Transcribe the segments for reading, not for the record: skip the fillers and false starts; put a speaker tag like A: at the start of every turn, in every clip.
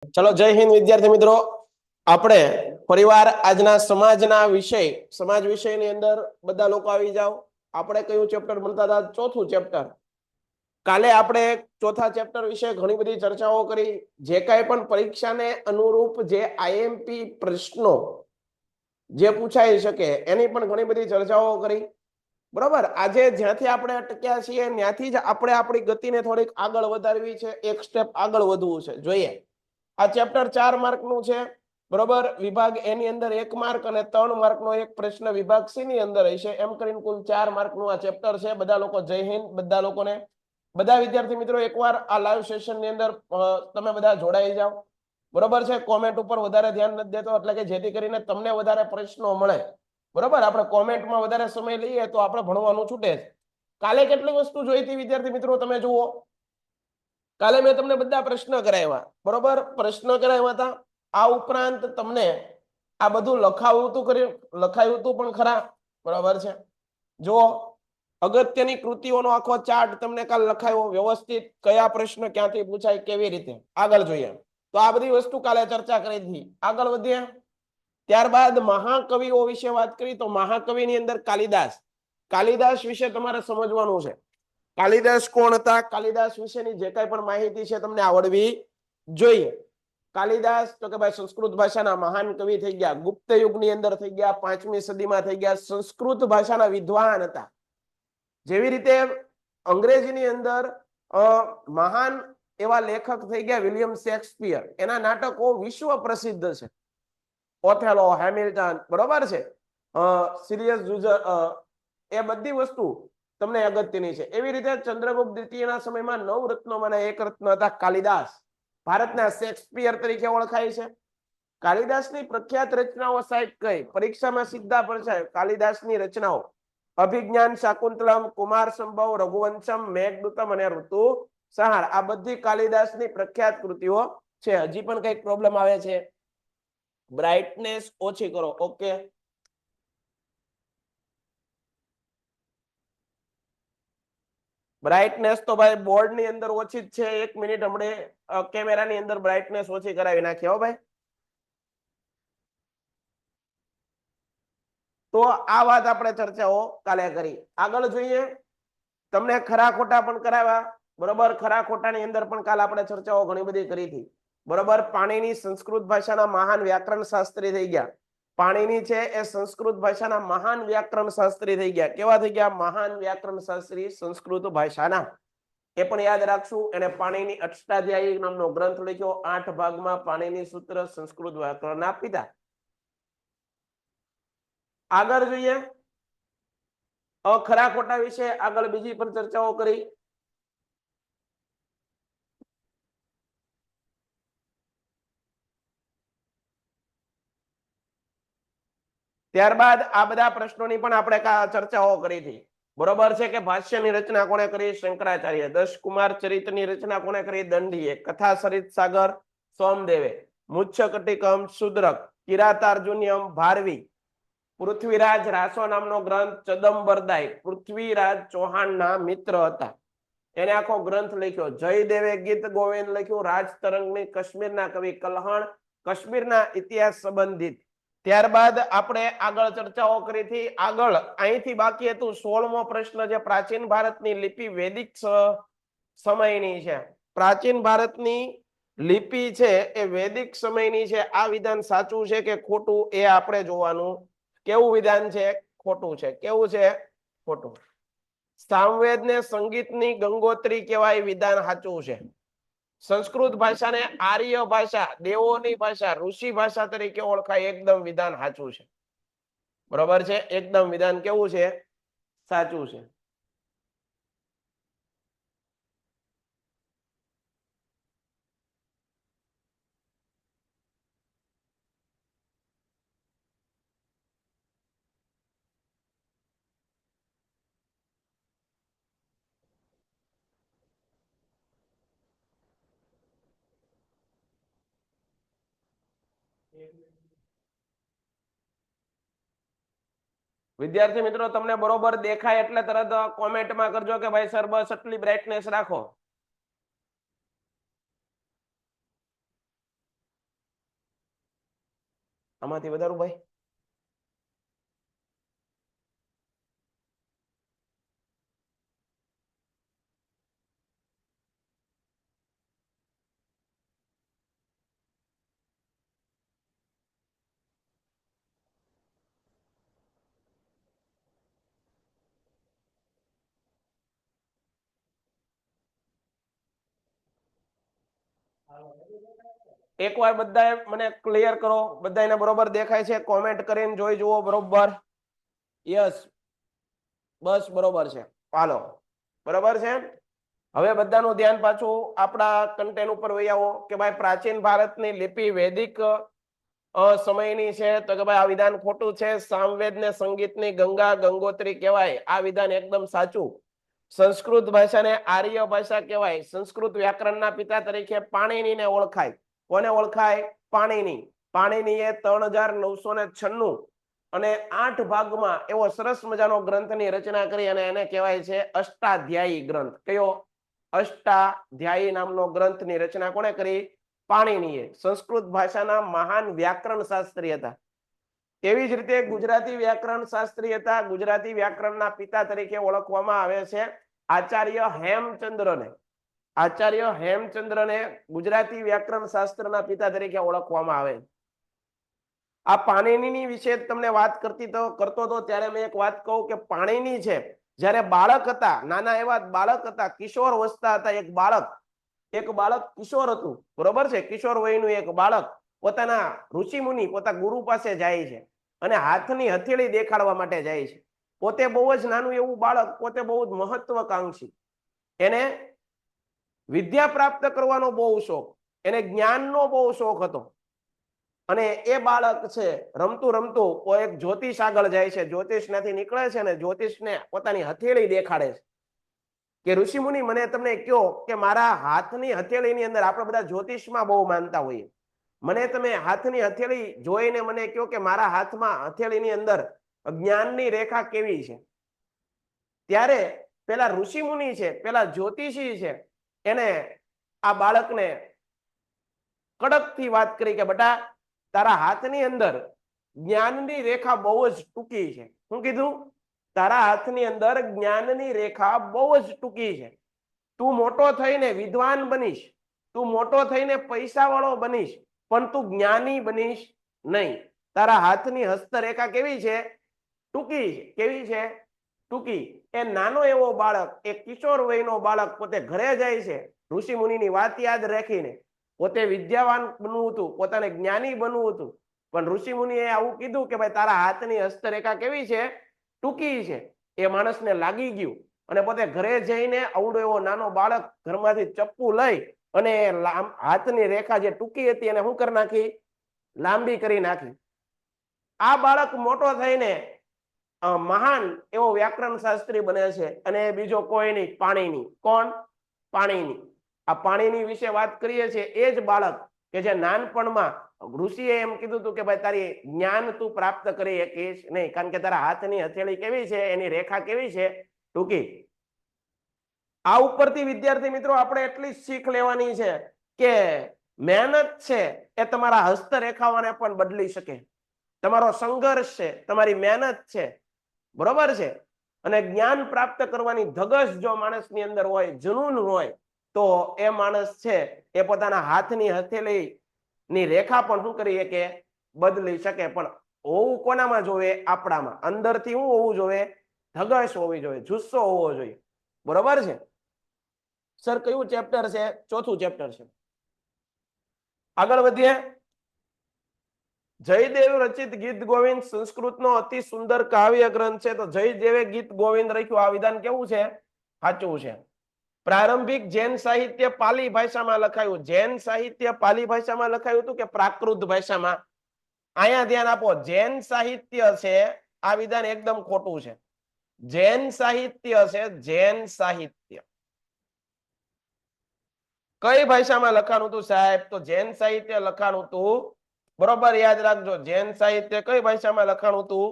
A: ચલો જય હિન્દ વિદ્યાર્થી મિત્રો, આપણે પરિવાર આજના સમાજ વિષયની અંદર બધા લોકો આવી જાઓ. આપણે કયું ચેપ્ટર ભણતા હતા? ચોથું ચેપ્ટર. કાલે આપણે ચોથા ચેપ્ટર વિશે ઘણી બધી ચર્ચાઓ કરી. જે કાંઈ પણ પરીક્ષાને અનુરૂપ જે આઈએમપી પ્રશ્નો જે પૂછાઈ શકે એની પણ ઘણી બધી ચર્ચાઓ કરી. બરોબર, આજે જ્યાંથી આપણે અટક્યા છીએ ત્યાંથી જ આપણે આપણી ગતિને થોડીક આગળ વધારવી છે, એક સ્ટેપ આગળ વધવું છે. જોઈએ, આ ચેપ્ટર 4 માર્કનું છે. બરોબર, વિભાગ એ ની અંદર 1 માર્ક અને 3 માર્કનો એક પ્રશ્ન વિભાગ સી ની અંદર હશે. એમ કરીને કુલ 4 માર્કનું આ ચેપ્ટર છે. બધા લોકો જય હિન્દ. બધા લોકોને, બધા વિદ્યાર્થી મિત્રો એકવાર આ લાઈવ સેશનની અંદર તમે બધા જોડાઈ જાઓ. બરોબર છે, કોમેન્ટ ઉપર વધારે ધ્યાન નથી દેતો, એટલે કે જેથી કરીને તમને વધારે પ્રશ્નો મળે. બરોબર, આપણે કોમેન્ટમાં વધારે સમય લઈએ તો આપણે ભણવાનું છૂટે છે. કાલે કેટલી વસ્તુ જોઈ હતી વિદ્યાર્થી મિત્રો? તમે જુઓ, કાલે મેં તમને બધા પ્રશ્ન કરાવ્યા. બરોબર, પ્રશ્ન કરાવ્યા હતા. આ ઉપરાંત તમને આ બધું લખાયું હતું પણ ખરા. બરાબર છે, જુઓ, અગત્યની કૃતિઓનો આખો ચાર્ટ તમને કાલ લખાયો વ્યવસ્થિત, કયા પ્રશ્ન ક્યાંથી પૂછાય, કેવી રીતે. આગળ જોઈએ તો આ બધી વસ્તુ કાલે ચર્ચા કરી હતી. આગળ વધીએ. ત્યારબાદ મહાકવિઓ વિશે વાત કરી તો મહાકવિની અંદર કાલિદાસ વિશે તમારે સમજવાનું છે. કાલિદાસ કોણ હતા? કાલિદાસ વિશેની જે કાંઈ પણ માહિતી છે તમને આવડવી જોઈએ. કાલિદાસ તો કે ભાઈ સંસ્કૃત ભાષાના મહાન કવિ થઈ ગયા. ગુપ્ત યુગની અંદર થઈ ગયા, 5મી સદીમાં થઈ ગયા. સંસ્કૃત ભાષાના વિદ્વાન હતા. જેવી રીતે અંગ્રેજીની અંદર મહાન એવા લેખક થઈ ગયા વિલિયમ શેક્સપિયર. એના નાટકો વિશ્વ પ્રસિદ્ધ છે. ઓથેલો, હેમિલ્ટન, બરોબર છે, સિરિયસ જુઝર, એ બધી વસ્તુ તમને અગત્યની છે. એવી રીતે ચંદ્રગુપ્ત દ્વિતીયના સમયમાં 9 રત્નોમાંના એક રત્ન હતા કાલિદાસ. ભારતના શેક્સપિયર તરીકે ઓળખાય છે. કાલિદાસની પ્રખ્યાત રચનાઓ સાહેબ કઈ? પરીક્ષામાં સીધા પૂછાય. કાલિદાસની રચનાઓ અભિજ્ઞાન શાકુંતલમ, કુમાર સંભવ, રઘુવંશમ, મેઘદૂતમ અને ઋતુસંહાર. આ બધી કાલિદાસની પ્રખ્યાત કૃતિઓ છે. હજી પણ કઈક પ્રોબ્લેમ આવે છે? બ્રાઇટનેસ ઓછી કરો. ઓકે, બ્રાઇટનેસ તો ભાઈ બોર્ડ ની અંદર ઓછી જ છે. 1 મિનિટ, હમણે કેમેરાની અંદર બ્રાઇટનેસ ઓછી કરાવી નાખી હો ભાઈ. તો આ વાત આપણે ચર્ચાઓ કાલે કરી. આગળ જોઈએ, તમને ખરા ખોટા પણ કરાવ્યા. બરોબર, ખરા ખોટાની અંદર પણ કાલે આપણે ચર્ચાઓ ઘણી બધી કરી હતી. બરોબર, પાણીની સંસ્કૃત ભાષાના મહાન વ્યાકરણ શાસ્ત્રી થઈ ગયા. પાણીની છે એ સંસ્કૃત ભાષાના મહાન વ્યાકરણ શાસ્ત્રી થઈ ગયા. કેવા થઈ ગયા? મહાન વ્યાકરણ શાસ્ત્રી સંસ્કૃત ભાષાના. એ પણ યાદ રાખશું. એને પાણીની અષ્ટાધ્યાયી નામનો ગ્રંથ લખ્યો. 8 ભાગમાં પાણીની સૂત્ર સંસ્કૃત વ્યાકરણના પિતા. આગળ જોઈએ, ખરા ખોટા વિશે આગળ બીજી પણ ચર્ચાઓ કરી. ત્યારબાદ આ બધા પ્રશ્નોની પણ આપણે ચર્ચાઓ કરી હતી. બરોબર છે કે ભાષ્યની રચના કોણે કરી? શંકરાચાર્ય. 10 કુમાર ચરિત્રની રચના કોણે કરી? દંડીએ. કથા સરિત સાગર સોમદેવે. મુચ્છકટિકમ શુદ્રક. કિરાતાર્જુન્યમ ભારવી. પૃથ્વીરાજ રાસો નામનો ગ્રંથ ચદંબરદાય પૃથ્વીરાજ ચૌહાણના મિત્ર હતા. એને આખો ગ્રંથ લખ્યો. જયદેવે ગીત ગોવિંદ લખ્યું. રાજતરંગની કાશ્મીરના કવિ કલ્હણ કાશ્મીરના ઇતિહાસ સંબંધિત. ત્યારબાદ આપણે આગળ ચર્ચાઓ કરી હતી. આગળ અહીંથી બાકી હતું 16મો પ્રશ્ન, જે પ્રાચીન ભારતની લિપિ વૈદિક સમયની છે. પ્રાચીન ભારતની લિપિ છે એ વૈદિક સમયની છે. આ વિધાન સાચું છે કે ખોટું એ આપણે જોવાનું. કેવું વિધાન છે? ખોટું છે. કેવું છે? ખોટું. સામવેદને સંગીતની ગંગોત્રી કહેવાય. વિધાન સાચું છે. સંસ્કૃત ભાષાને આર્ય ભાષા, દેવોની ભાષા, ઋષિ ભાષા તરીકે ઓળખાય. એકદમ વિધાન સાચું છે. બરોબર છે, એકદમ વિધાન કેવું છે? સાચું છે. વિદ્યાર્થી મિત્રો, તમને બરોબર દેખાય એટલે તરત કોમેન્ટમાં કરજો કે ભાઈ સર બસ આટલી બ્રાઇટનેસ રાખો. આમાંથી વધારું ભાઈ? એકવાર બધાએ મને ક્લિયર કરો, બધાને બરોબર દેખાય છે? કોમેન્ટ કરીને જોઈ જુઓ બરોબર. યસ, બસ બરોબર છે. હાલો, બરોબર છે. હવે બધાનું ધ્યાન પાછું આપણા કન્ટેન્ટ ઉપર વહી આવો કે ભાઈ પ્રાચીન ભારતની લિપિ વૈદિક સમયની છે તો કે ભાઈ આ વિધાન ખોટું છે. સામવેદ ને સંગીતની ગંગા ગંગોત્રી કહેવાય, આ વિધાન એકદમ સાચું. સંસ્કૃત ભાષાને આર્ય ભાષા કહેવાય. સંસ્કૃત વ્યાકરણના પિતા તરીકે પાણિનીને ઓળખાય. કોને ઓળખાય? પાણિની. પાણિનીએ 3996 અને 8 ભાગમાં એવો સરસ મજાનો ગ્રંથની રચના કરી અને એને કહેવાય છે અષ્ટાધ્યાયી ગ્રંથ. કયો? અષ્ટાધ્યાયી નામનો ગ્રંથની રચના કોણે કરી? પાણિનીએ. સંસ્કૃત ભાષાના મહાન વ્યાકરણ શાસ્ત્રી હતા. તેવી જ રીતે ગુજરાતી વ્યાકરણ શાસ્ત્રી હતા. ગુજરાતી વ્યાકરણના પિતા તરીકે ઓળખવામાં આવે છે આચાર્ય હેમચંદ્રને. આચાર્ય હેમચંદ્રને ગુજરાતી વ્યાકરણ શાસ્ત્રના પિતા તરીકે ઓળખવામાં આવે. આ પાણિનીની વિશે તમને વાત કરતો હતો ત્યારે મેં એક વાત કહું કે પાણિની છે જ્યારે બાળક હતા, નાના એવા બાળક હતા, કિશોર અવસ્થા હતા, એક બાળક કિશોર હતું, બરોબર છે, કિશોર વયનું એક બાળક પોતાના ઋષિ મુનિ પોતા ગુરુ પાસે જાય છે અને હાથની હથેળી દેખાડવા માટે જાય છે. પોતે બહુ જ નાનું એવું બાળક, પોતે બહુ જ મહત્વકાંક્ષી, એને વિદ્યા પ્રાપ્ત કરવાનો બહુ શોખ, એને જ્ઞાનનો બહુ શોખ હતો. અને એ બાળક છે રમતું રમતું એક જ્યોતિષ આગળ જાય છે, જ્યોતિષમાંથી નીકળે છે અને જ્યોતિષને પોતાની હથેળી દેખાડે છે કે ઋષિ મુનિ મને તમને કહો કે મારા હાથની હથેળીની અંદર, આપણે બધા જ્યોતિષમાં બહુ માનતા હોઈએ, મને તમે હાથની હથેળી જોઈને મને કહો કે મારા હાથમાં હથેળીની અંદર જ્ઞાનની રેખા કેવી છે. ત્યારે પેલા ઋષિ મુનિ છે, પેલા જ્યોતિષી છે, એને આ બાળકને કડકથી વાત કરી કે બેટા તારા હાથની અંદર જ્ઞાનની રેખા બહુ જ ટૂંકી છે. શું કીધું? તારા હાથની અંદર જ્ઞાનની રેખા બહુ જ ટૂંકી છે. તું મોટો થઈને વિદ્વાન બનીશ, તું મોટો થઈને પૈસાવાળો બનીશ, પણ તું જ્ઞાની બનીશ નહીં. તારા હાથની હસ્તરેખા કેવી છે? ટૂંકી છે. કેવી છે? ટૂંકી. એ નાનો એવો બાળક, એક કિશોર વયનો બાળક પોતે ઘરે જાય છે ઋષિ મુનિની વાત યાદ રાખીને. પોતે વિદ્યાવાન બનવું હતું, પોતાને જ્ઞાની બનવું હતું, પણ ઋષિ મુનિએ આવું કીધું કે ભાઈ તારા હાથની હસ્તરેખા કેવી છે? ટૂંકી છે. એ માણસને લાગી ગયું અને પોતે ઘરે જઈને અવડો એવો નાનો બાળક ઘરમાંથી ચપ્પુ લઈ અને હાથની રેખા જે ટૂંકી હતી એને શું કરી નાખી? લાંબી કરી નાખી. આ બાળક મોટો થઈને મહાન એવો વ્યાકરણ શાસ્ત્રી બને છે અને બીજો કોઈ નહીં, પાણિની. કોણ? પાણિની. આ પાણિની વિશે વાત કરીએ છીએ એ જ બાળક કે જે નાનપણમાં ઋષિએ એમ કીધું હતું કે ભાઈ તારી જ્ઞાન તું પ્રાપ્ત કરી શકીશ નહીં, કારણ કે તારા હાથની હથેળી કેવી છે? એની રેખા કેવી છે? ટૂંકી. આ ઉપરથી વિદ્યાર્થી મિત્રો આપણે એટલી શીખ લેવાની છે કે મહેનત છે એ તમારા હસ્તરેખાઓને પણ બદલી શકે. તમારો સંઘર્ષ છે, તમારી મહેનત છે, બરોબર છે, અને જ્ઞાન પ્રાપ્ત કરવાની ધગશ જો માણસની અંદર હોય, જનૂન હોય, તો એ માણસ છે એ પોતાના હાથની હથેળી ની રેખા પણ શું કરી શકે? બદલી શકે. પણ હોવું કોનામાં જોવે? આપણામાં. અંદરથી શું હોવું જોઈએ? ધગશ હોવી જોઈએ, જુસ્સો હોવો જોઈએ, બરોબર છે. સર કયું ચેપ્ટર છે? ચોથું ચેપ્ટર છે. આગળ વધીએ. જયદેવ રચિત ગીત ગોવિંદ સંસ્કૃતનો અતિ સુંદર કાવ્ય ગ્રંથ છે. તો જયદેવે ગીત ગોવિંદ લખ્યું. આ વિધાન કેવું છે? સાચું છે. પ્રારંભિક જૈન સાહિત્ય પાલી ભાષામાં લખાયું. જૈન સાહિત્ય પાલી ભાષામાં લખાયું હતું કે પ્રાકૃત ભાષામાં? અહીંયા ધ્યાન આપો, જૈન સાહિત્ય છે, આ વિધાન એકદમ ખોટું છે. જૈન સાહિત્ય છે, જૈન સાહિત્ય. કઈ ભાષામાં લખાણું હતું સાહેબ? તો જૈન સાહિત્ય લખાણું હતું, બરોબર યાદ રાખજો, જૈન સાહિત્ય કઈ ભાષામાં લખાણું હતું?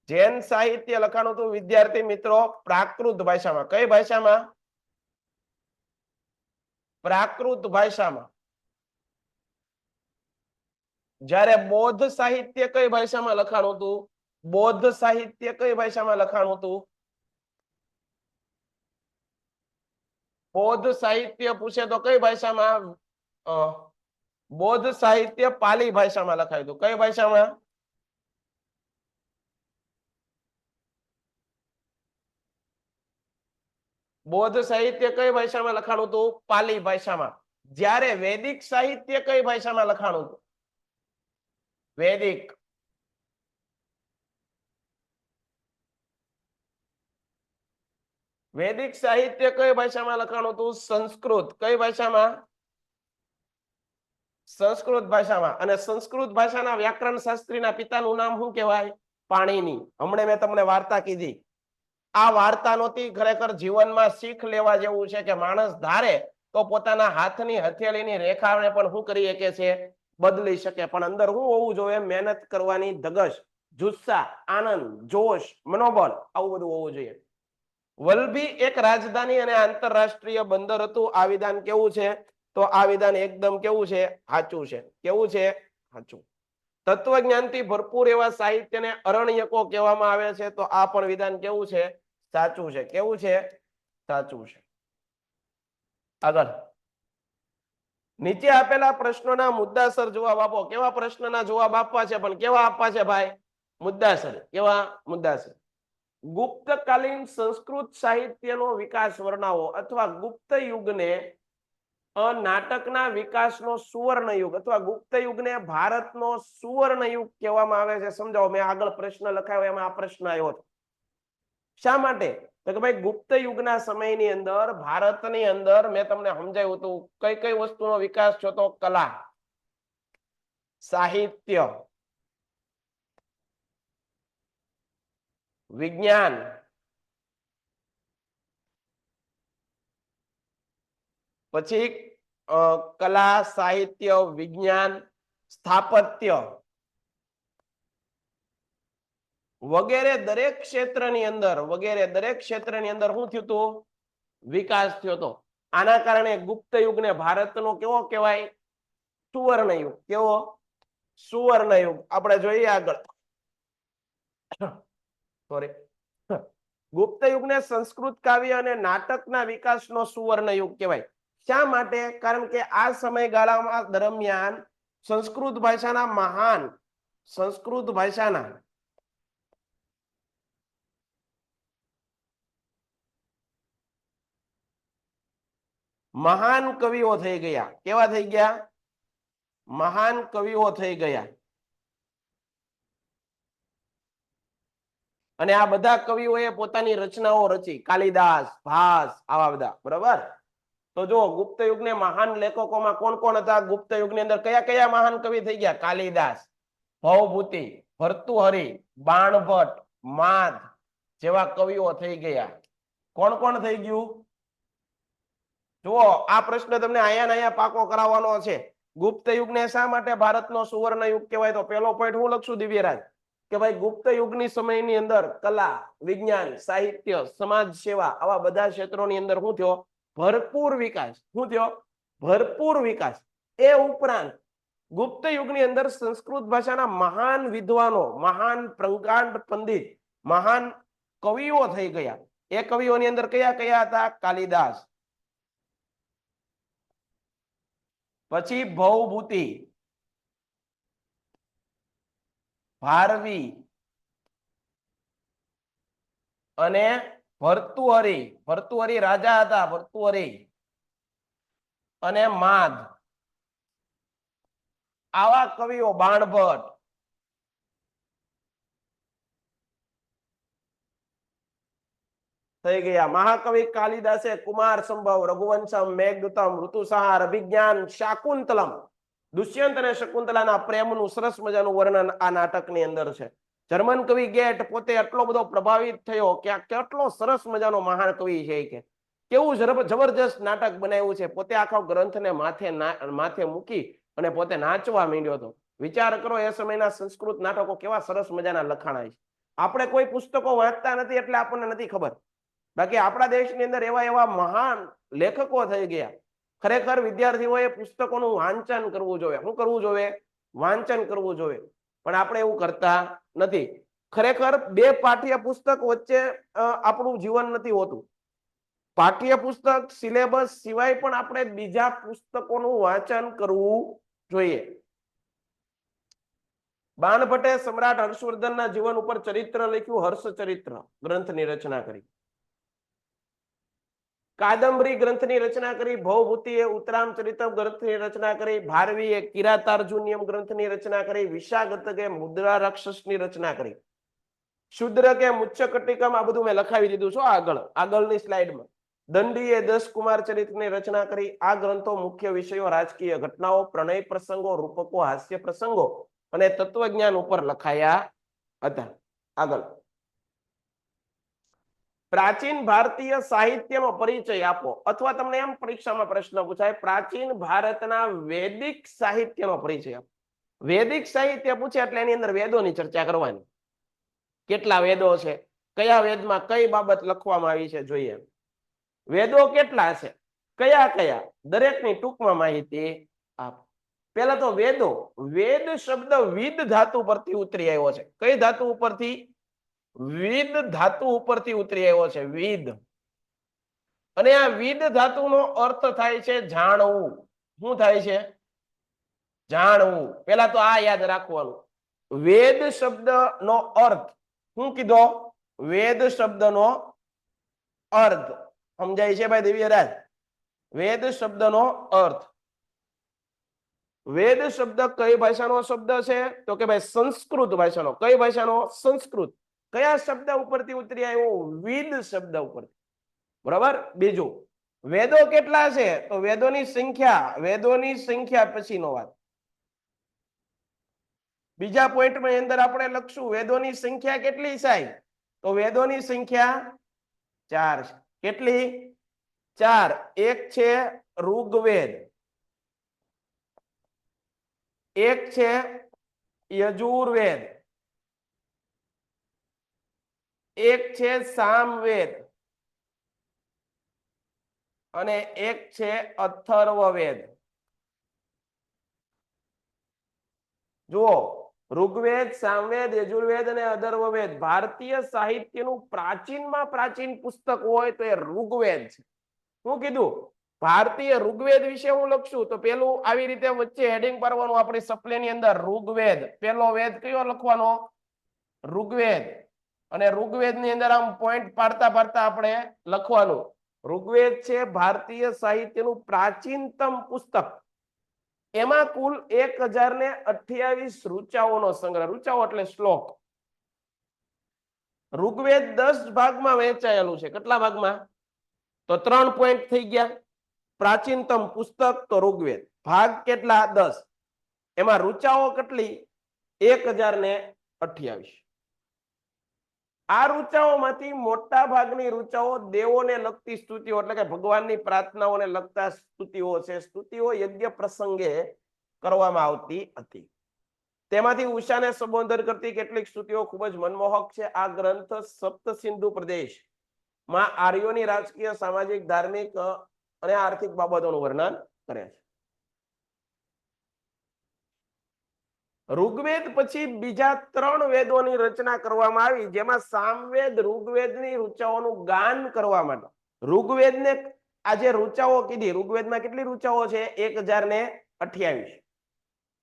A: જૈન સાહિત્ય લખાણું હતું વિદ્યાર્થી મિત્રો પ્રાકૃત ભાષામાં. કઈ ભાષામાં? પ્રાકૃત ભાષામાં. જ્યારે બૌદ્ધ સાહિત્ય કઈ ભાષામાં લખાણું હતું? બૌદ્ધ સાહિત્ય કઈ ભાષામાં લખાણું હતું? બૌદ્ધ સાહિત્ય પૂછે તો કઈ ભાષામાં? બૌદ્ધ સાહિત્ય પાલી ભાષામાં લખાયું હતું. કઈ ભાષામાં? બૌદ્ધ સાહિત્ય કઈ ભાષામાં લખાણું હતું? પાલી ભાષામાં. જ્યારે વૈદિક સાહિત્ય કઈ ભાષામાં લખાણું હતું? વૈદિક. વૈદિક સાહિત્ય કઈ ભાષામાં લખાણું હતું? સંસ્કૃત. કઈ ભાષામાં? સંસ્કૃત ભાષામાં. અને સંસ્કૃત ભાષાના વ્યાકરણ શાસ્ત્રીના પિતાનું નામ શું કહેવાય? પાણીની. હમણાં મેં તમને વાર્તા કીધી. આ વાર્તા નહોતી, ખરેખર જીવનમાં શીખ લેવા જેવું છે કે માણસ ધારે તો પોતાના હાથની હથેળીની રેખાને પણ શું કરી શકે છે? બદલી શકે. પણ અંદર શું હોવું જોઈએ? મહેનત કરવાની ધગશ, જુસ્સા, આનંદ, જોશ, મનોબળ, આવું બધું હોવું જોઈએ. વલભી એક રાજધાની અને આંતરરાષ્ટ્રીય બંદર હતું. આ વિધાન કેવું છે? તો આ વિધાન એકદમ કેવું છે? સાચું છે. કેવું છે? સાચું. તત્વજ્ઞાનથી ભરપૂર એવા સાહિત્યને અરણ્યકો કહેવામાં આવે છે. તો આ પણ વિધાન કેવું છે? સાચું છે. કેવું છે? સાચું છે. આગળ. નીચે આપેલા પ્રશ્નોના મુદ્દાસર જવાબ આપો. કેવા પ્રશ્નના જવાબ આપવા છે? પણ કેવા આપવા છે ભાઈ? મુદ્દાસર. કેવા? મુદ્દાસર. ગુપ્તકાલીન સંસ્કૃત સાહિત્યનો વિકાસ વર્ણવો અથવા ગુપ્ત યુગને નાટકના વિકાસનો સુવર્ણ યુગ અથવા ગુપ્ત યુગને ભારતનો સુવર્ણ યુગ કહેવામાં આવે છે. સમજાવો. મેં આગળ પ્રશ્ન લખાયો એમાં આ પ્રશ્ન આવ્યો હતો. શા માટે? તો કે ભાઈ ગુપ્ત યુગના સમયની અંદર ભારતની અંદર મેં તમને સમજાવ્યું હતું કઈ કઈ વસ્તુનો વિકાસ થયો તો? કલા, સાહિત્ય, વિજ્ઞાન, પછી કલા, સાહિત્ય, વિજ્ઞાન, સ્થાપત્ય વગેરે દરેક ક્ષેત્રની અંદર શું થયું હતું? વિકાસ થયો હતો. આના કારણે ગુપ્ત યુગને ભારતનો કેવો કહેવાય? સુવર્ણ યુગ. કેવો? સુવર્ણ યુગ. આપણે જોઈએ આગળ. સોરી. ગુપ્ત યુગને સંસ્કૃત કાવ્ય અને નાટકના વિકાસનો સુવર્ણ યુગ કહેવાય. શા માટે? કારણ કે આ સમયગાળામાં દરમિયાન સંસ્કૃત ભાષાના મહાન કવિઓ થઈ ગયા. કેવા થઈ ગયા? મહાન કવિઓ થઈ ગયા. અને આ બધા કવિઓએ પોતાની રચનાઓ રચી. કાલિદાસ, ભાસ, આવા બધા. બરાબર? તો જો ગુપ્ત યુગને મહાન લેખકોમાં કોણ કોણ હતા? ગુપ્ત યુગની અંદર કયા કયા મહાન કવિ થઈ ગયા? કાલિદાસ, ભવભૂતિ, ભર્તુહરી, બાણભટ્ટ, માધ જેવા કવિઓ થઈ ગયા. કોણ કોણ થઈ ગયું? જુઓ, આ પ્રશ્ન તમને અહીંયા પાકો કરાવવાનો છે. ગુપ્ત યુગને શા માટે ભારતનો સુવર્ણ યુગ કહેવાય? તો પહેલો પોઈન્ટ હું લખશું દિવ્યરાજ કે ભાઈ ગુપ્ત યુગની સમયની અંદર કલા, વિજ્ઞાન, સાહિત્ય, સમાજ સેવા આવા બધા ક્ષેત્રોની અંદર શું થયો? ભરપૂર વિકાસ. શું થયો? ભરપૂર વિકાસ. એ ઉપરાંત ગુપ્ત યુગની અંદર સંસ્કૃત ભાષાના મહાન વિદ્વાનો, મહાન પ્રકાંડ પંડિત, મહાન કવિઓ થઈ ગયા. એ કવિઓની અંદર કયા કયા હતા? કાલિદાસ, પછી ભવભૂતિ, ભારવી અને ભર્તુહરી. ભર્તુહરી રાજા હતા. ભર્તુહરી અને માધ. આવા કવિઓ, બાણભટ્ટ, થઈ ગયા. મહાકવિ કાલિદાસે કુમાર સંભવ, રઘુવંશમ, મેઘદૂતમ, ઋતુસંહાર, અભિજ્ઞાન, શાકુંતલમ, દુષ્યંત અને શકુંતલાના પ્રેમનું સરસ મજાનું વર્ણન આ નાટકની અંદર છે. જર્મન કવિ ગેટ પોતે એટલો બધો પ્રભાવિત થયો કે આ કેટલો સરસ મજાનો મહાન કવિ છે કે કેવું જબરજસ્ત નાટક બનાવ્યું છે. પોતે આખો ગ્રંથને માથે મૂકી અને પોતે નાચવા માંડ્યો હતો. વિચાર કરો એ સમયના સંસ્કૃત નાટકો કેવા સરસ મજાના લખાણાય છે. આપણે કોઈ પુસ્તકો વાંચતા નથી એટલે આપણને નથી ખબર. બાકી આપણા દેશની અંદર એવા મહાન લેખકો થઈ ગયા. ખરેખર વિદ્યાર્થીઓએ પુસ્તકોનું વાંચન કરવું જોઈએ. શું કરવું જોઈએ? વાંચન કરવું જોઈએ. પણ આપણે એવું કરતા નથી. ખરેખર બે પાઠ્ય પુસ્તક વચ્ચે આપણું જીવન નથી હોતું. પાઠ્ય પુસ્તક સિલેબસ સિવાય પણ આપણે બીજા પુસ્તકોનું વાંચન કરવું જોઈએ. બાણભટ્ટે સમ્રાટ હર્ષવર્ધનના જીવન ઉપર ચરિત્ર લખ્યું, હર્ષચરિત્ર ગ્રંથની રચના કરી. કાદંબરી ગ્રંથની રચના કરી. ભવભૂતિએ ઉત્તરામચરિતમ ગ્રંથની રચના કરી. ભારવીએ કિરાતાર્જુનિયમ ગ્રંથની રચના કરી. વિશાગતકે મુદ્રા રાક્ષસની રચના કરી. શુદ્રકે મુચ્ચકટિકમ, આ બધું મેં લખાવી દીધું છો આગળની સ્લાઇડમાં. દંડીએ 10 કુમાર ચરિત્રની રચના કરી. આ ગ્રંથો મુખ્ય વિષયો રાજકીય ઘટનાઓ, પ્રણય પ્રસંગો, રૂપકો, હાસ્ય પ્રસંગો અને તત્વજ્ઞાન ઉપર લખાયા હતા. આગળ, પ્રાચીન ભારતીય સાહિત્યનો પરિચય આપો. અથવા તમને એમ પરીક્ષામાં પ્રશ્ન પૂછાય, પ્રાચીન ભારતના વૈદિક સાહિત્યનો પરિચય આપો. વૈદિક સાહિત્ય પૂછે એટલે એની અંદર વેદોની ચર્ચા કરવાની. કેટલા વેદો છે, કયા વેદમાં કઈ બાબત લખવામાં આવી છે જોઈએ. વેદો કેટલા છે, કયા કયા, દરેકની ટૂંકમાં માહિતી આપો. પહેલા તો વેદો. વેદ શબ્દ વિદ ધાતુ પરથી ઉતરી આવ્યો છે. કઈ ધાતુ ઉપરથી? વિદ ધાતુ ઉપરથી ઉતરી આવ્યો છે. વિદ. અને આ વિદ ધાતુનો અર્થ થાય છે જાણવું. શું થાય છે? જાણવું. પહેલા તો આ યાદ રાખવાનું. વેદ શબ્દનો અર્થ શું કીધો? વેદ શબ્દનો અર્થ સમજાય છે ભાઈ દિવ્યરાજ? વેદ શબ્દનો અર્થ. વેદ શબ્દ કઈ ભાષાનો શબ્દ છે? તો કે ભાઈ સંસ્કૃત ભાષાનો. કઈ ભાષાનો? સંસ્કૃત. કયા શબ્દ ઉપરથી ઉતરી આવ્યો? વિદ શબ્દ ઉપરથી. બરાબર. બીજું, વેદો કેટલા છે? તો વેદોની સંખ્યા. વેદોની સંખ્યા પછીનો વાત. બીજા પોઈન્ટમાં અંદર આપણે લખશું વેદોની સંખ્યા કેટલી છે? તો વેદોની સંખ્યા 4 છે. કેટલી? 4. એક છે ઋગ્વેદ, એક છે યજુર્વેદ, એક છે સામવેદ અને એક છે અથર્વવેદ. જુઓ, ઋગ્વેદ, સામવેદ, યજુર્વેદ અને અથર્વવેદ. ભારતીય સાહિત્યનું પ્રાચીનમાં પ્રાચીન પુસ્તક હોય તો એ ઋગ્વેદ છે. શું કીધું? ભારતીય ઋગ્વેદ વિશે હું લખશું તો પેલું આવી રીતે વચ્ચે હેડિંગ પાડવાનું આપણી સપ્લેની અંદર. ઋગ્વેદ. પેલો વેદ કયો લખવાનો? ઋગ્વેદ. અને ઋગ્વેદની અંદર આમ પોઈન્ટ પાડતા પાડતા આપણે લખવાનું. ઋગ્વેદ છે ભારતીય સાહિત્યનું પ્રાચીનતમ પુસ્તક. એમાં કુલ 1028 ઋચાઓનો સંગ્રહ. ઋચાઓ એટલે શ્લોક. ઋગ્વેદ 10 ભાગમાં વહેંચાયેલું છે. કેટલા ભાગમાં? તો 3 પોઈન્ટ થઈ ગયા. પ્રાચીનતમ પુસ્તક તો ઋગ્વેદ. ભાગ કેટલા? 10. એમાં ઋચાઓ કેટલી? 1028. આ ઋચાઓમાંથી મોટા ભાગની ઋચાઓ દેવોને લગતી સ્તુતિઓ એટલે કે ભગવાનની પ્રાર્થનાઓને લગતા સ્તુતિઓ છે. સ્તુતિઓ યજ્ઞ પ્રસંગે કરવામાં આવતી હતી. તેમાંથી ઉષાને સંબોધન કરતી કેટલીક સ્તુતિઓ ખૂબ જ મનમોહક છે. આ ગ્રંથ સપ્ત સિંધુ પ્રદેશમાં આર્યોની રાજકીય, સામાજિક, ધાર્મિક અને આર્થિક બાબતોનું વર્ણન કરે છે. ઋગ્વેદ પછી બીજા 3 વેદોની રચના કરવામાં આવી, જેમાં સામવેદ ઋગ્વેદની ઋચાઓનું ગાન કરવા માટે. ઋગ્વેદને આ જે ઋચાઓ કીધી, ઋગ્વેદમાં કેટલી ઋચાઓ છે? 1028.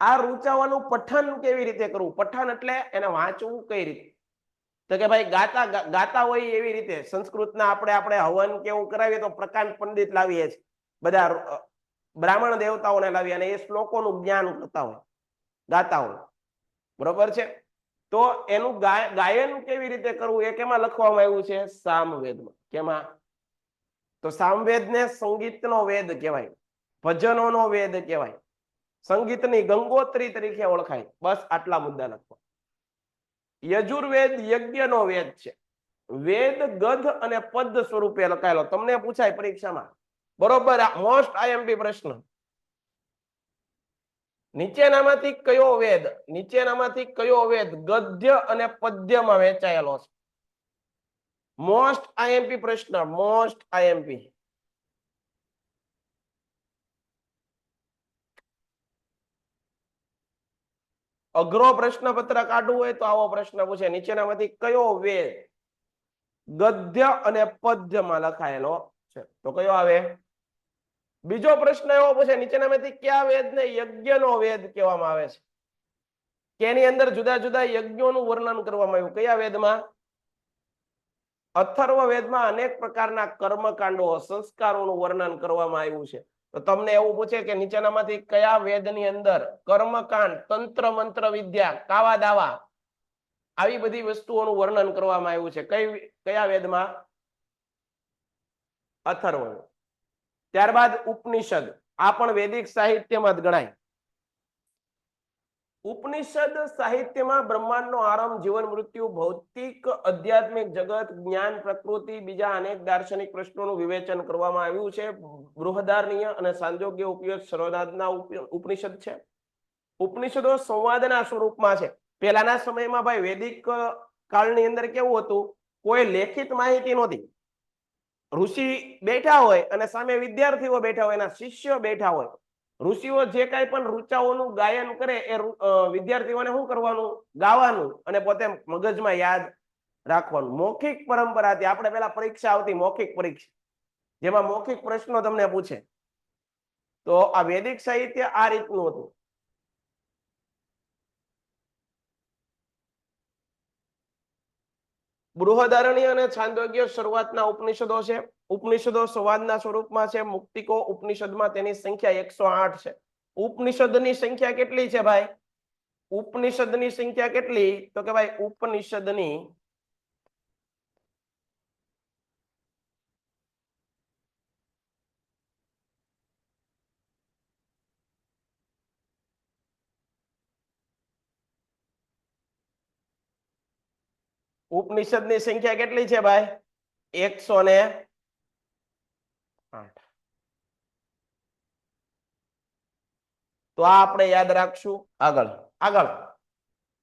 A: આ ઋચાઓનું પઠન કેવી રીતે કરવું? પઠન એટલે એને વાંચવું કઈ રીતે? તો કે ભાઈ ગાતા હોય એવી રીતે. સંસ્કૃતના આપણે હવન કેવું કરાવીએ તો પ્રકાંડ પંડિત લાવીએ છીએ, બધા બ્રાહ્મણ દેવતાઓને લાવીએ અને એ શ્લોકોનું જ્ઞાન કરતા હોય, ગાતા હોય. બરોબર છે? તો એનું ગાયન કેવી રીતે કરવું એ કેમાં લખવામાં આવ્યું છે? સામવેદમાં. કેમાં? તો સામવેદને સંગીતનો વેદ કહેવાય, ભજનોનો વેદ કહેવાય, સંગીતની ગંગોત્રી તરીકે ઓળખાય. બસ આટલા મુદ્દા લખવા. યજુર્વેદ યજ્ઞનો વેદ છે. વેદ ગધ અને પદ સ્વરૂપે લખાયેલો. તમને પૂછાય પરીક્ષામાં. બરોબર. મોસ્ટ આઈએમપી પ્રશ્ન. નીચેનામાંથી કયો વેદ, નીચેનામાંથી કયો વેદ ગદ્ય અને પદ્યમાં વહેંચાયેલો છે? મોસ્ટ આઈએમપી પ્રશ્ન. Most IMP. અઘરો પ્રશ્નપત્ર કાઢવું હોય તો આવો પ્રશ્ન પૂછે, નીચેનામાંથી કયો વેદ ગદ્ય અને પદ્યમાં લખાયેલો છે? તો કયો આવે? બીજો પ્રશ્ન એવો પૂછે, નીચેનામાંથી કયા વેદને યજ્ઞનો વેદ કહેવામાં આવે છે? કે એની અંદર જુદા જુદા યજ્ઞોનું વર્ણન કરવામાં આવ્યું? કયા વેદમાં? અથર્વ વેદમાં અનેક પ્રકારના કર્મકાંડો, સંસ્કારોનું વર્ણન કરવામાં આવ્યું છે. તો તમને એવું પૂછે કે નીચેનામાંથી કયા વેદની અંદર કર્મકાંડ, તંત્ર મંત્ર વિદ્યા, કાવા દાવા, આવી બધી વસ્તુઓનું વર્ણન કરવામાં આવ્યું છે? કયા વેદમાં? અથર્વ. ત્યારબાદ ઉપનિષદ, આ પણ વૈદિક સાહિત્યમાં જ ગણાય. ઉપનિષદ સાહિત્યમાં બ્રહ્માંડનો આરંભ, જીવન મૃત્યુ, ભૌતિક આધ્યાત્મિક જગત, જ્ઞાન, પ્રકૃતિ, બીજા અનેક દાર્શનિક પ્રશ્નોનું વિવેચન કરવામાં આવ્યું છે. બૃહદારણ્ય અને સાંદોગ્ય ઉપયોગ સર્વનાદના ઉપનિષદ છે. ઉપનિષદો સંવાદના સ્વરૂપમાં છે. પહેલાના સમયમાં ભાઈ વૈદિક કાળની અંદર કેવું હતું? કોઈ લેખિત માહિતી નહોતી. ઋષિ બેઠા હોય અને સામે વિદ્યાર્થીઓ બેઠા હોય, એના શિષ્યો બેઠા હોય. ઋષિઓ જે કાંઈ પણ ઋચાઓનું ગાયન કરે એ વિદ્યાર્થીઓને શું કરવાનું? ગાવાનું અને પોતે મગજમાં યાદ રાખવાનું. મૌખિક પરંપરા હતી. આપણે પેલા પરીક્ષા આવતી, મૌખિક પરીક્ષા, જેમાં મૌખિક પ્રશ્નો તમને પૂછે. તો આ વૈદિક સાહિત્ય આ રીતનું હતું. બૃહદારણ્ય અને છાંદોગ્ય શરૂઆતના ઉપનિષદો છે. ઉપનિષદો સંવાદના સ્વરૂપમાં છે. મુક્તિકો ઉપનિષદમાં તેની સંખ્યા 108 છે. ઉપનિષદની સંખ્યા કેટલી છે ભાઈ? ઉપનિષદની સંખ્યા કેટલી? તો કે ભાઈ ઉપનિષદની ઉપનિષદની સંખ્યા કેટલી છે ભાઈ? 108. તો આ આપણે યાદ રાખશું. આગળ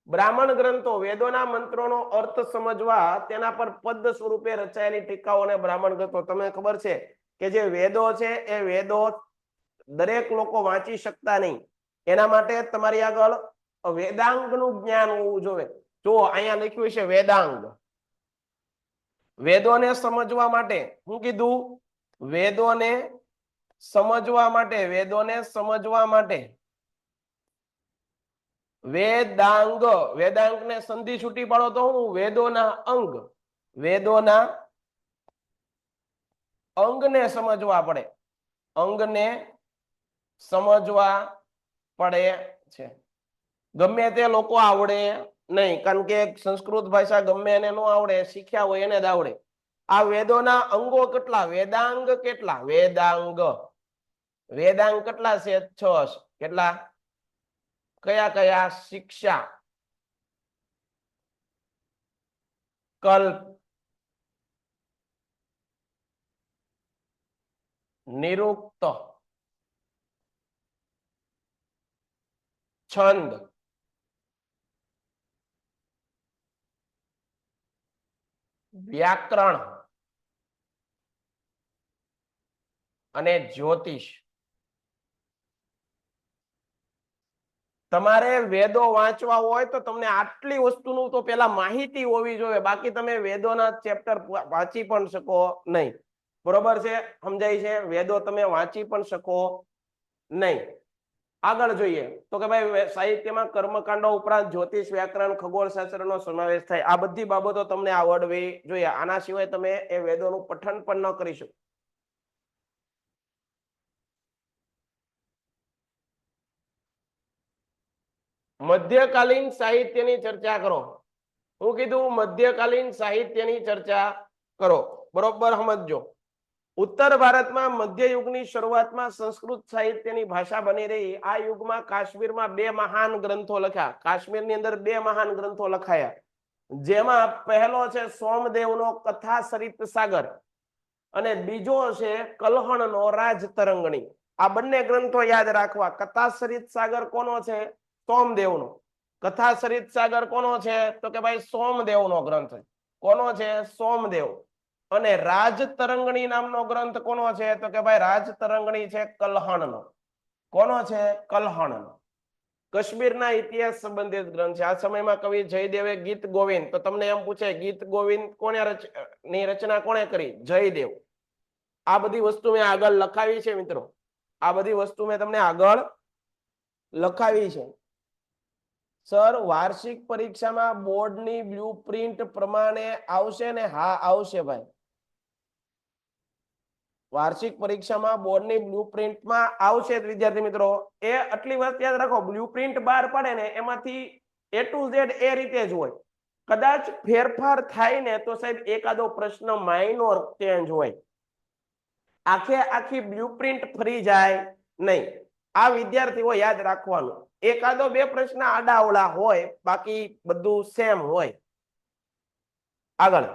A: બ્રાહ્મણ ગ્રંથો, વેદોના મંત્રોનો અર્થ સમજવા તેના પર પદ સ્વરૂપે રચાયેલી ટીકાઓને બ્રાહ્મણ ગ્રંથો. તમને ખબર છે કે જે વેદો છે એ વેદો દરેક લોકો વાંચી શકતા નહીં. એના માટે તમારી આગળ વેદાંગનું જ્ઞાન હોવું જોઈએ. જો અહીંયા લખ્યું છે વેદાંગ. વેદોને સમજવા માટે શું કીધું? વેદોને સમજવા માટે વેદાંગ. વેદાંગ ને સંધિ છૂટી પાડો તો હું? વેદોના અંગને સમજવા પડે. અંગને સમજવા પડે છે. ગમે તે લોકો આવડે નહીં, કારણ કે સંસ્કૃત ભાષા ગમે એને ન આવડે, શીખ્યા હોય એને જ આવડે. આ વેદોના અંગો કેટલા? વેદાંગ કેટલા? વેદાંગ કેટલા છે? 6. કેટલા? કયા? શિક્ષા, કલ્પ, નિરુક્ત, છંદ, વ્યાકરણ અને જ્યોતિષ. તમારે વેદો વાંચવા હોય તો તમને આટલી વસ્તુનું તો પેલા માહિતી હોવી જોઈએ. બાકી તમે વેદોના ચેપ્ટર વાંચી પણ શકો નહીં. બરોબર છે? સમજાય છે? વેદો તમે વાંચી પણ શકો નહીં. આગળ જોઈએ તો કે ભાઈ સાહિત્યમાં કર્મકાંડો ઉપરાંત જ્યોતિષ, વ્યાકરણ, ખગોળશાસ્ત્રનો સમાવેશ થાય. આ બધી બાબતો તમને આવડવી જોઈએ. આના સિવાય તમે એ વેદોનું પઠન પણ ન કરી શકો. મધ્યકાલીન સાહિત્યની ચર્ચા કરો. હું કીધું? મધ્યકાલીન સાહિત્યની ચર્ચા કરો. બરોબર સમજો. ઉત્તર ભારતમાં મધ્યયુગની શરૂઆતમાં સંસ્કૃત સાહિત્યની ભાષા બની રહી. આ યુગમાં કાશ્મીરમાં 2 મહાન ગ્રંથો લખ્યા. કાશ્મીરની અંદર 2 મહાન ગ્રંથો લખાયા. જેમાં પહેલો છે સોમદેવનો કથા સરિત સાગર અને બીજો છે કલ્હણનો રાજતરંગણી. આ બંને ગ્રંથો યાદ રાખવા. કથા સરિત સાગર કોનો છે? સોમદેવનો. કથા સરિત સાગર કોનો છે? તો કે ભાઈ સોમદેવનો ગ્રંથ. કોનો છે? સોમદેવ. અને રાજતરંગણી નામનો ગ્રંથ કોનો છે? તો કે ભાઈ રાજતરંગણી છે કલ્હણનો. કોનો છે? કલ્હણનો. કાશ્મીરના ઇતિહાસ સંબંધિત ગ્રંથ છે. આ સમયમાં કવિ જયદેવે ગીત ગોવિંદ, તો તમને એમ પૂછે ગીત ગોવિંદ ની રચના કોણે કરી? જયદેવ. આ બધી વસ્તુ મેં આગળ લખાવી છે મિત્રો, આ બધી વસ્તુ મેં તમને આગળ લખાવી છે. સર વાર્ષિક પરીક્ષામાં બોર્ડની બ્લુપ્રિન્ટ પ્રમાણે આવશે ને? હા આવશે ભાઈ. વાર્ષિક પરીક્ષામાં બોર્ડની બ્લુપ્રિન્ટમાં આવશે વિદ્યાર્થી મિત્રો. એ આટલી વાત યાદ રાખો, બ્લુપ્રિન્ટ બહાર પડે ને એમાંથી A to Z એ રીતે જ હોય. કદાચ ફેરફાર થાય ને તો સાહેબ એકાદો પ્રશ્ન માઇનોર ચેન્જ હોય, આખે આખી બ્લુપ્રિન્ટ ફરી જાય નહીં. આ વિદ્યાર્થીઓ યાદ રાખવાનું, એકાદો બે પ્રશ્ન આડાઅવળા હોય, બાકી બધું સેમ હોય. આગળ,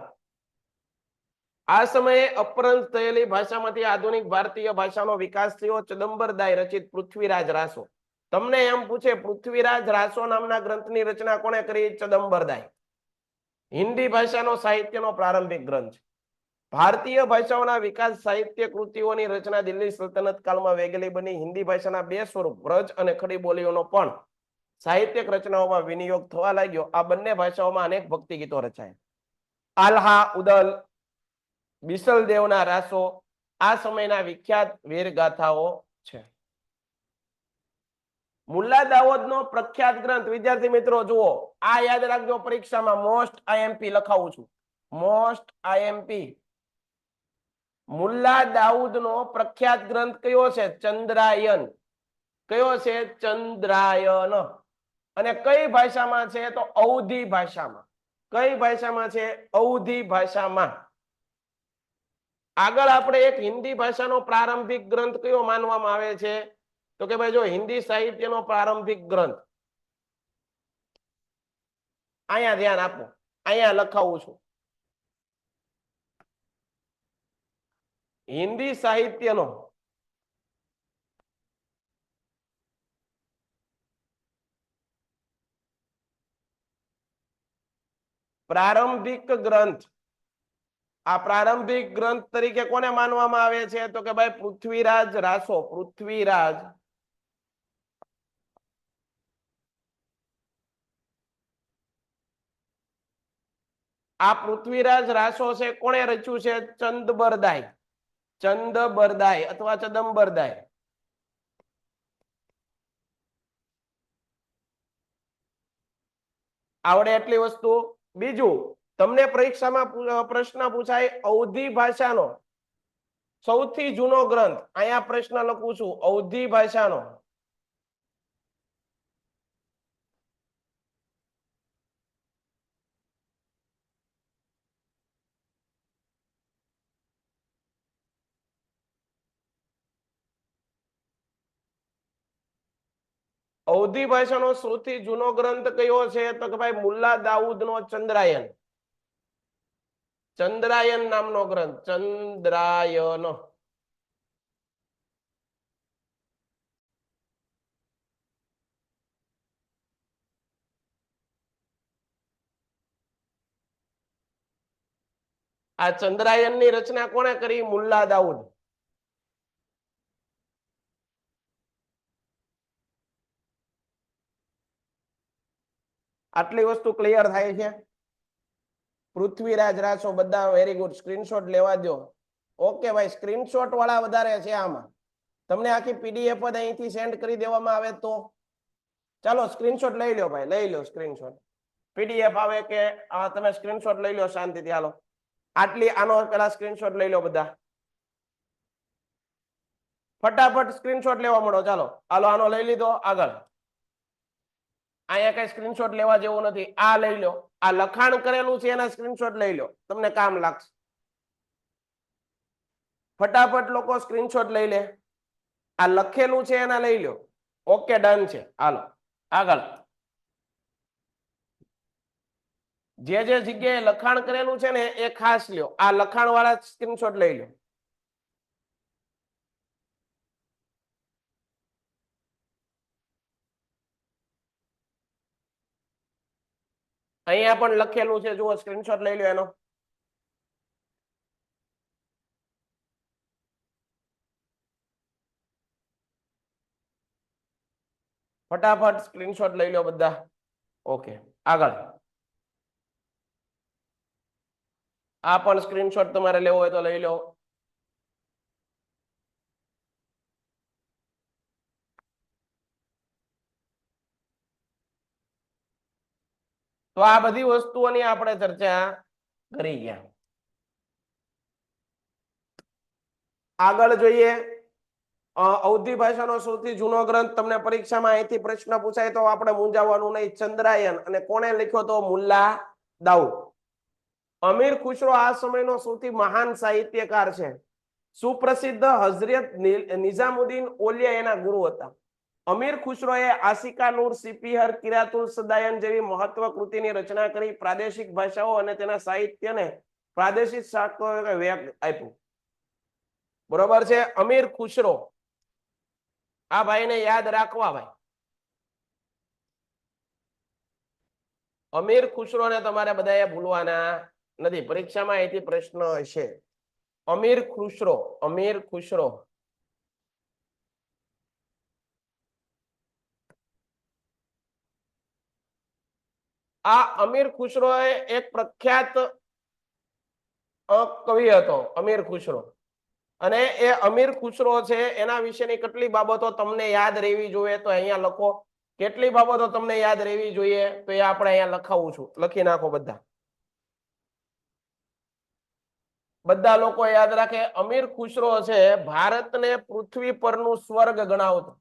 A: આ સમયે અપભ્રંશ થયેલી ભાષામાંથી આધુનિક ભારતીય ભાષાનો વિકાસ થયો. ચદંબરદાય રચિત પૃથ્વીરાજ રાસો. તમને એમ પૂછે પૃથ્વીરાજ રાસો નામના ગ્રંથની રચના કોણે કરી? ચદંબરદાય. હિન્દી ભાષાનો સાહિત્યનો પ્રારંભિક ગ્રંથ છે. ભારતીય ભાષાઓના વિકાસ સાહિત્ય કૃતિઓની રચના દિલ્હી સલ્તનત કાળમાં વેગેલી બની. હિન્દી ભાષાના બે સ્વરૂપ વ્રજ અને ખડી બોલીઓનો પણ સાહિત્યક રચનાઓમાં વિનિયોગ થવા લાગ્યો. આ બંને ભાષાઓમાં અનેક ભક્તિ ગીતો રચાયા. આલ્હા, ઉદલ, બિસલ દેવના રાસો આ સમયના વિખ્યાત વીરગાથાઓ છે. મુલ્લા દાઉદનો પ્રખ્યાત ગ્રંથ વિદ્યાર્થી મિત્રો જુઓ, આ યાદ રાખજો, પરીક્ષામાં મોસ્ટ આઈએમપી લખાવું છું. Most IMP. મુલ્લા દાઉદનો પ્રખ્યાત ગ્રંથ કયો છે? ચંદ્રાયન. કયો છે? ચંદ્રાયન. અને કઈ ભાષામાં છે? તો અવધી ભાષામાં. કઈ ભાષામાં છે? અવધી ભાષામાં. આગળ આપણે એક હિન્દી ભાષાનો પ્રારંભિક ગ્રંથ કયો માનવામાં આવે છે? તો કે ભાઈ જો હિન્દી સાહિત્યનો પ્રારંભિક ગ્રંથ, અહીંયા ધ્યાન આપો, અહીંયા લખાવું છું. હિન્દી સાહિત્યનો પ્રારંભિક ગ્રંથ, આ પ્રારંભિક ગ્રંથ તરીકે કોને માનવામાં આવે છે? તો કે ભાઈ પૃથ્વીરાજ રાસો. પૃથ્વીરાજ આ પૃથ્વીરાજ રાસો છે કોણે રચ્યું છે? ચંદબરદાય. ચંદબરદાય અથવા ચદંબરદાય. આવડે એટલી વસ્તુ. બીજું, તમને પરીક્ષામાં પ્રશ્ન પૂછાય અવધી ભાષાનો સૌથી જૂનો ગ્રંથ. અહીંયા પ્રશ્ન લખું છું, અવધી ભાષાનો અવધી ભાષાનો સૌથી જૂનો ગ્રંથ કયો છે? તો કે ભાઈ મુલ્લા દાઉદનો ચંદ્રાયન. ચંદ્રાયન નામનો ગ્રંથ. ચંદ્રાયન. આ ચંદ્રાયનની રચના કોણે કરી? મુલ્લા દાઉદ. આટલી વસ્તુ ક્લિયર થાય છે? પૃથ્વીરાજ રાસો બધા વેરી ગુડ. સ્ક્રીનશોટ લેવા દો. ઓકે ભાઈ, સ્ક્રીનશોટ વાળા વધારે છે આમાં. તમને આખી પીડીએફ જ અહીંથી સેન્ડ કરી દેવામાં આવે તો ચાલો સ્ક્રીનશોટ લઈ લો ભાઈ, લઈ લો સ્ક્રીનશોટ. પીડીએફ આવે કે તમે સ્ક્રીનશોટ લઈ લો શાંતિથી. હાલો આટલી આનો પેલા સ્ક્રીનશોટ લઈ લો બધા, ફટાફટ સ્ક્રીનશોટ લેવા મળો. ચાલો હાલો આનો લઈ લીધો. આગળ અહીંયા કઈ સ્ક્રીનશોટ લેવા જેવું નથી. આ લઈ લો, આ લખાણ કરેલું છે એના સ્ક્રીનશોટ લઈ લો, તમને કામ લાગશે. ફટાફટ લોકો સ્ક્રીનશોટ લઈ લે. આ લખેલું છે એના લઈ લો. ઓકે ડન છે. હાલો આગળ, જે જે જગ્યાએ લખાણ કરેલું છે ને એ ખાસ લ્યો. આ લખાણ વાળા સ્ક્રીનશોટ લઈ લો. અહીંયા પણ લખેલું છે, જુઓ સ્ક્રીનશોટ લઈ લો એનો. ફટાફટ સ્ક્રીનશોટ લઈ લો બધા. ઓકે, આગળ. આ પણ સ્ક્રીનશોટ તમારે લેવો હોય તો લઈ લો. તો આ બધી વસ્તુઓની આપણે ચર્ચા કરી ગયા. આગળ જોઈએ. અવધી ભાષાનો સૌથી જૂનો ગ્રંથ, તમને પરીક્ષામાં અહીંથી પ્રશ્ન પૂછાય તો આપણે મૂંઝાવાનું નહીં. ચંદ્રાયન. અને કોણે લખ્યો તો? મુલ્લા દાઉદ. અમીર ખુશરો આ સમયનો સૌથી મહાન સાહિત્યકાર છે. સુપ્રસિદ્ધ હઝરત નિઝામુદ્દીન ઓલિયા એના ગુરુ હતા. અમીર ખુશરોએ આશિકા નૂર, સિપિહર, કિરાતુલ સદાયન જેવી મહત્વ કૃતિની રચના કરી. પ્રાદેશિક ભાષાઓ અને તેના સાહિત્યને પ્રાદેશિક શાસ્ત્રોએ વેગ આપ્યું. બરોબર છે. અમીર ખુશરો, આ ભાઈને યાદ રાખવા ભાઈ. અમીર ખુશરોને તમારે બધાએ ભૂલવાના નથી. પરીક્ષામાં અહીંથી પ્રશ્ન હશે. અમીર ખુશરો, અમીર ખુશરો. આ અમીર ખુશરો એક પ્રખ્યાત કવિ હતો. અમીર ખુશરો. અને એ અમીર ખુશરો છે એના વિશેની કેટલી બાબતો તમને યાદ રહેવી જોઈએ તો અહીંયા લખો. કેટલી બાબતો તમને યાદ રહેવી જોઈએ તો એ આપણે અહીંયા લખાવું છું. લખી નાખો બધા. બધા લોકો યાદ રાખે. અમીર ખુશરો છે ભારતને પૃથ્વી પરનું સ્વર્ગ ગણાવતો.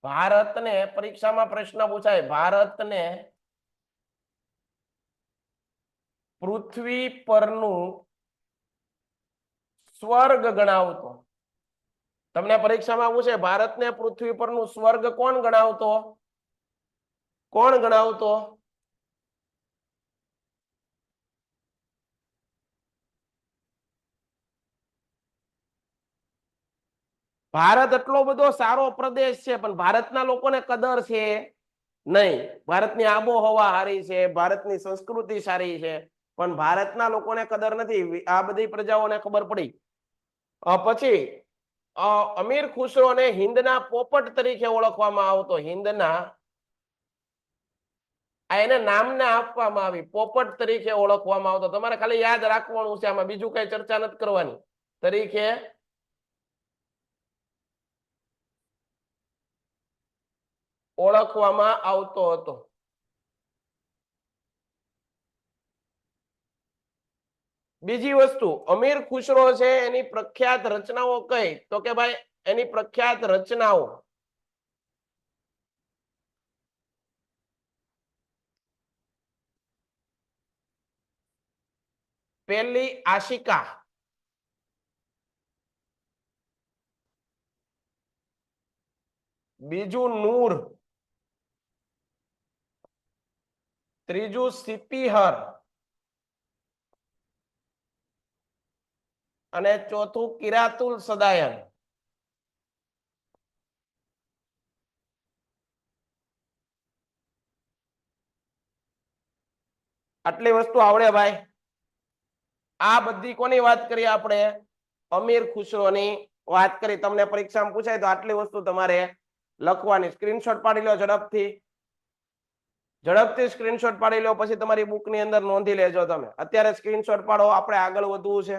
A: ભારતને, પરીક્ષામાં પ્રશ્ન પૂછાય, ભારતને પૃથ્વી પરનું સ્વર્ગ ગણાવતો. તમને પરીક્ષામાં પૂછે ભારતને પૃથ્વી પરનું સ્વર્ગ કોણ ગણાવતો? કોણ ગણાવતો? ભારત એટલો બધો સારો પ્રદેશ છે પણ ભારતના લોકોને કદર છે નહીં. ભારતની આબોહવા સારી છે, ભારતની સંસ્કૃતિ સારી છે, પણ ભારતના લોકોને કદર નથી. આ બધી પ્રજાઓને ખબર પડી. પછી અમીર ખુશરોને હિન્દના પોપટ તરીકે ઓળખવામાં આવતો. હિન્દના, એને નામને આપવામાં આવી, પોપટ તરીકે ઓળખવામાં આવતો. તમારે ખાલી યાદ રાખવાનું છે, આમાં બીજું કઈ ચર્ચા નથી કરવાની. તરીકે ઓળખવામાં આવતો હતો. બીજી વસ્તુ, અમીર ખુશરો છે એની પ્રખ્યાત રચનાઓ કઈ? તો કે ભાઈ એની પ્રખ્યાત રચનાઓ, પહેલી આશિકા, બીજું નૂર, ત્રીજું સિપિહર અને ચોથું કિરાતુલ સદાયન. આટલી વસ્તુ આવડે ભાઈ? આ બધી કોની વાત કરી આપણે? અમીર ખુશરોની વાત કરી. તમને પરીક્ષામાં પૂછાય તો આટલી વસ્તુ તમારે લખવાની. સ્ક્રીનશોટ પાડી લો ઝડપથી. ઝડપથી સ્ક્રીનશોટ પાડી લો, પછી તમારી બુકની અંદર નોંધી લેજો. તમે અત્યારે સ્ક્રીનશોટ પાડો, આપણે આગળ વધવું છે.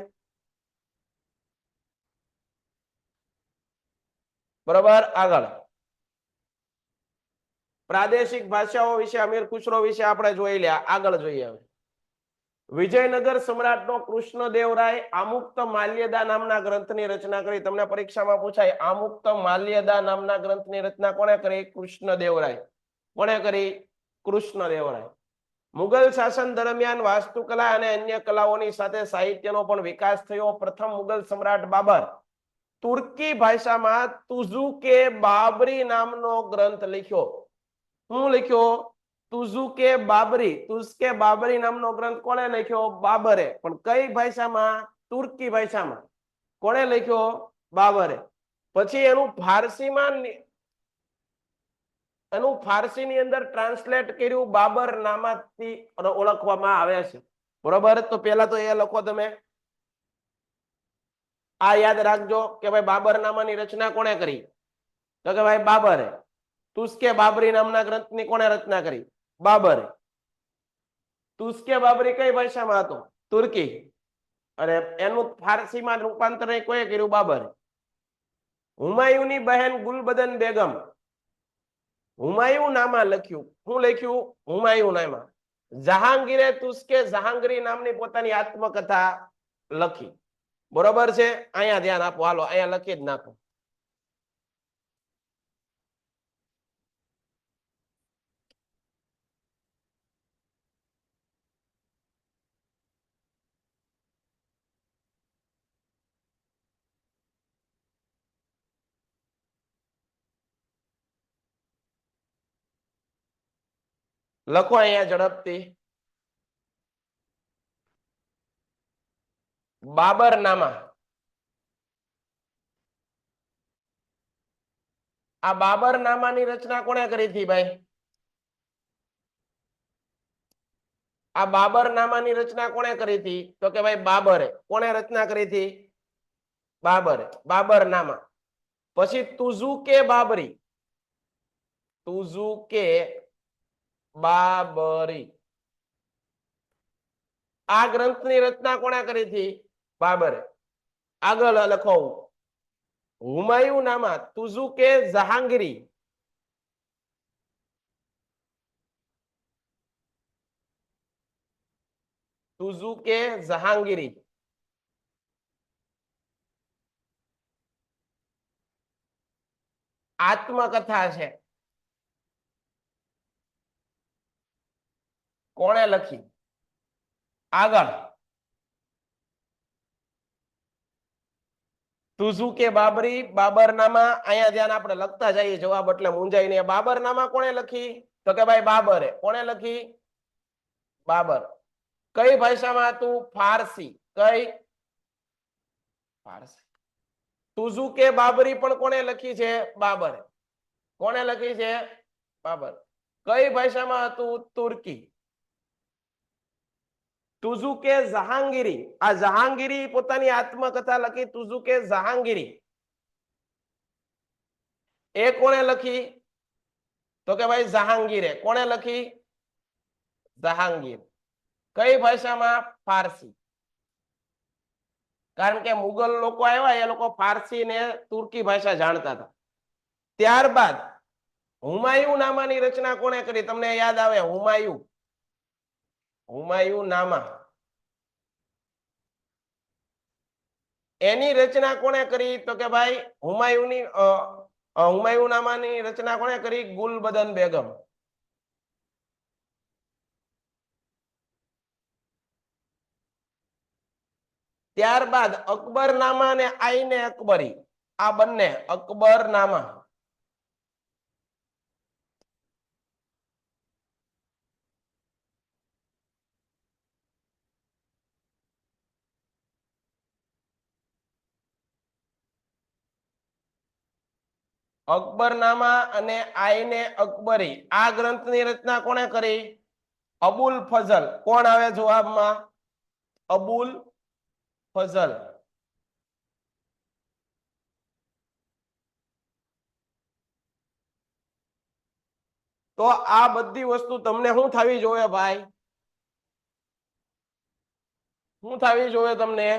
A: બરોબર, આગળ. પ્રાદેશિક ભાષાઓ વિશે અમીર ખુશરો વિશે આપણે જોઈ લ્યા. આગળ જોઈએ. હવે વિજયનગર સમ્રાટનો કૃષ્ણદેવરાય આમુક્ત માલ્યદા નામના ગ્રંથની રચના કરી. તમને પરીક્ષામાં પૂછાય આમુક્ત માલ્યદા નામના ગ્રંથની રચના કોણે કરી? કૃષ્ણદેવરાય. કોણે કરી? કૃષ્ણદેવરાય. મુગલ શાસન દરમિયાન વાસ્તુકલા અને અન્ય કલાઓની સાથે સાહિત્યનો પણ વિકાસ થયો. પ્રથમ મુગલ સમ્રાટ બાબર તુર્કી ભાષામાં તુઝુકે બાબરી નામનો ગ્રંથ લખ્યો. શું લખ્યો? તુઝુકે બાબરી. તુઝકે બાબરી નામનો ગ્રંથ કોણે લખ્યો? બાબરે. પણ કઈ ભાષામાં? તુર્કી ભાષામાં. કોણે લખ્યો? બાબરે. પછી એનું ફારસીની અંદર ટ્રાન્સલેટ કર્યું બાબર નામથી ઓળખવામાં આવે છે. બરોબર, તો પેલા તો એ લખો તમે. આ યાદ રાખજો કે ભાઈ બાબરનામાની રચના કોણે કરી? તો કે ભાઈ બાબરે. તુસ્કે બાબરી નામના ગ્રંથની કોણે રચના કરી? બાબરે. તુસ્કે બાબરી કઈ ભાષામાં હતો? તુર્કી. અને એનું ફારસીમાં રૂપાંતર કોઈએ કર્યું? બાબરે. હુમાયુની બહેન ગુલબદન બેગમ હુમાયુ નામા લખ્યું. શું લખ્યું? હુમાયુ નામા. જહાંગીરે તુસ્કે જહાંગીરી નામની પોતાની આત્મકથા લખી. બરોબર છે? અહીંયા ધ્યાન આપો. હાલો અહીંયા લખી જ નાખો. લખો અહીંયા ઝડપથી. બાબરનામા. આ બાબરનામાની રચના કોણે કરી હતી ભાઈ? આ બાબરનામાની રચના કોણે કરી હતી? તો કે ભાઈ બાબરે. કોણે રચના કરી હતી? બાબરે. બાબરનામા. પછી તુઝુકે બાબરી. તુઝુકે બાબરી. આ ગ્રંથની રચના કોણે કરી હતી? બાબરે. આગળ લખો. હુમાયુ નામા તુઝુકે જહાંગીરી. તુઝુકે જહાંગીરી. આત્મકથા છે. કોણે લખી? આગળ. તુઝુકે બાબરી, બાબરનામા. અહીંયા ધ્યાન આપણે લખતા જઈએ જવાબ એટલે મૂંઝાય નહીં. બાબરનામા કોણે લખી? તો કે ભાઈ બાબરે. કોણે લખી? બાબર. કઈ ભાષામાં હતું? ફારસી. કઈ? ફારસી. તુઝુકે બાબરી પણ કોણે લખી છે? બાબરે. કોણે લખી છે? બાબર. કઈ ભાષામાં હતું? તુર્કી. તુઝુકે જહાંગીરી. આ જહાંગીરી પોતાની આત્મકથા લખી. તુઝુકે જહાંગીરી. એ કોણે લખી? તો કે ભાઈ જહાંગીરે. કોણે લખી? જહાંગીર. કઈ ભાષામાં? ફારસી. કારણ કે મુગલ લોકો આવ્યા, એ લોકો ફારસી ને તુર્કી ભાષા જાણતા હતા. ત્યારબાદ હુમાયુ નામાની રચના કોણે કરી? તમને યાદ આવે? હુમાયુ. હુમાયુ નામા. એની રચના કોણે કરી? તો કે ભાઈ હુમાયુ નામાની રચના કોણે કરી? ગુલબદન બેગમ. ત્યારબાદ અકબરનામા અને આઈને અકબરી. આ બંને. અકબરનામા. અકબરનામા અને આઈને અકબરી. આ ગ્રંથની રચના કોણે કરી? અબુલ ફઝલ. કોણ આવે જવાબમાં? અબુલ ફઝલ. તો આ બધી વસ્તુ તમને શું થવી જોઈએ ભાઈ? શું થવી જોઈએ? તમને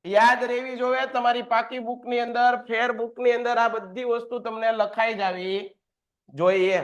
A: યાદ રહેવી જોઈએ. તમારી પાકી બુક ની અંદર, ફેર બુક ની અંદર આ બધી વસ્તુ તમને લખાઈ જવી જોઈએ.